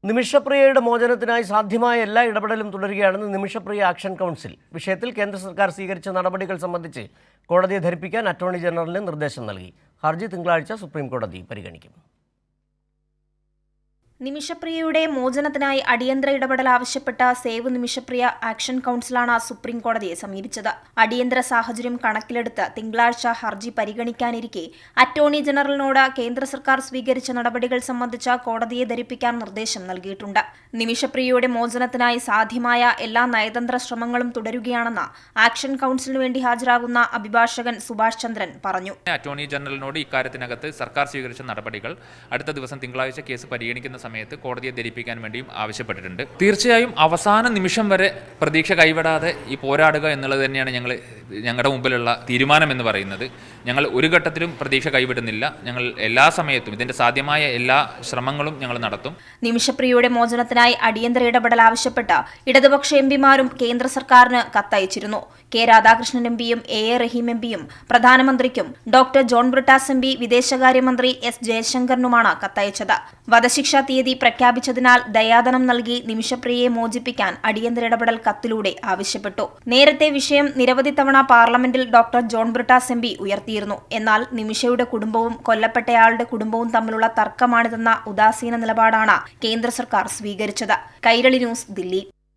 നിമിഷപ്രിയയുടെ മോചനത്തിനായി സാധ്യമായ എല്ലാ ഇടപെടലും തുടരുകയാണെന്ന് നിമിഷപ്രിയ ആക്ഷൻ കൗൺസിൽ. വിഷയത്തിൽ കേന്ദ്ര സർക്കാർ സ്വീകരിച്ച നടപടികൾ സംബന്ധിച്ച് കോടതിയെ ധരിപ്പിക്കാൻ അറ്റോർണി ജനറലിന് നിർദ്ദേശം നൽകി. ഹർജി തിങ്കളാഴ്ച സുപ്രീം കോടതി പരിഗണിക്കും. നിമിഷപ്രിയയുടെ മോചനത്തിനായി അടിയന്തര ഇടപെടൽ ആവശ്യപ്പെട്ട സേവ് നിമിഷപ്രിയ ആക്ഷൻ കൗൺസിലാണ് സുപ്രീം കോടതിയെ സമീപിച്ചത്. അടിയന്തര സാഹചര്യം കണക്കിലെടുത്ത് തിങ്കളാഴ്ച ഹർജി പരിഗണിക്കാനിരിക്കെ അറ്റോർണി ജനറലിനോട് കേന്ദ്ര സർക്കാർ സ്വീകരിച്ച നടപടികൾ സംബന്ധിച്ച കോടതിയെ ധരിപ്പിക്കാൻ നിർദ്ദേശം നൽകിയിട്ടുണ്ട്. നിമിഷപ്രിയയുടെ മോചനത്തിനായി സാധ്യമായ എല്ലാ നയതന്ത്ര ശ്രമങ്ങളും തുടരുകയാണെന്ന് ആക്ഷൻ കൗൺസിലിന് വേണ്ടി ഹാജരാകുന്ന അഭിഭാഷകൻ സുഭാഷ് ചന്ദ്രൻ പറഞ്ഞു. അറ്റോർണി ജനറലിനോട് ഇക്കാര്യത്തിനകത്ത് സർക്കാർ സ്വീകരിച്ച നടപടികൾ അടുത്ത ദിവസം തിങ്കളാഴ്ച കേസ് പരിഗണിക്കുന്ന സമയത്ത് കോടതിയെ ധരിപ്പിക്കാൻ വേണ്ടിയും ആവശ്യപ്പെട്ടിട്ടുണ്ട്. തീർച്ചയായും അവസാന നിമിഷം വരെ പ്രതീക്ഷ കൈവിടാതെ ഈ പോരാടുക എന്നുള്ളത് തന്നെയാണ് ഞങ്ങളുടെ മുമ്പിലുള്ള തീരുമാനം എന്ന് പറയുന്നത്. ഞങ്ങൾ ഒരു ഘട്ടത്തിലും പ്രതീക്ഷ കൈവിടുന്നില്ല. ഞങ്ങൾ എല്ലാ സമയത്തും ഇതിന്റെ സാധ്യമായ എല്ലാ ശ്രമങ്ങളും ഞങ്ങൾ നടത്തും. നിമിഷപ്രിയയുടെ മോചനത്തിനായി അടിയന്തര ഇടപെടൽ ആവശ്യപ്പെട്ട് ഇടതുപക്ഷ എംപിമാരും കേന്ദ്ര സർക്കാരിന് കത്തയച്ചിരുന്നു. കെ രാധാകൃഷ്ണൻ എംപിയും എ റഹീം എംപിയും പ്രധാനമന്ത്രിക്കും ഡോക്ടർ ജോൺ ബ്രിട്ടാസ് എംപി വിദേശകാര്യമന്ത്രി എസ് ജയശങ്കറിനുമാണ് കത്തയച്ചത്. വധശിക്ഷാ തീയതി പ്രഖ്യാപിച്ചതിനാൽ ദയാധനം നൽകി നിമിഷപ്രിയയെ മോചിപ്പിക്കാൻ അടിയന്തര ഇടപെടൽ കത്തിലൂടെ ആവശ്യപ്പെട്ടു. നേരത്തെ വിഷയം നിരവധി തവണ പാർലമെന്റിൽ ഡോക്ടർ ജോൺ ബ്രിട്ടാസ് എംപി ഉയർത്തിയിരുന്നു. എന്നാൽ നിമിഷയുടെ കുടുംബവും കൊല്ലപ്പെട്ടയാളുടെ കുടുംബവും തമ്മിലുള്ള തർക്കമാണിതെന്ന ഉദാസീന നിലപാടാണ് കേന്ദ്ര സർക്കാർ സ്വീകരിച്ചത്. കൈരളി ന്യൂസ്, ദില്ലി.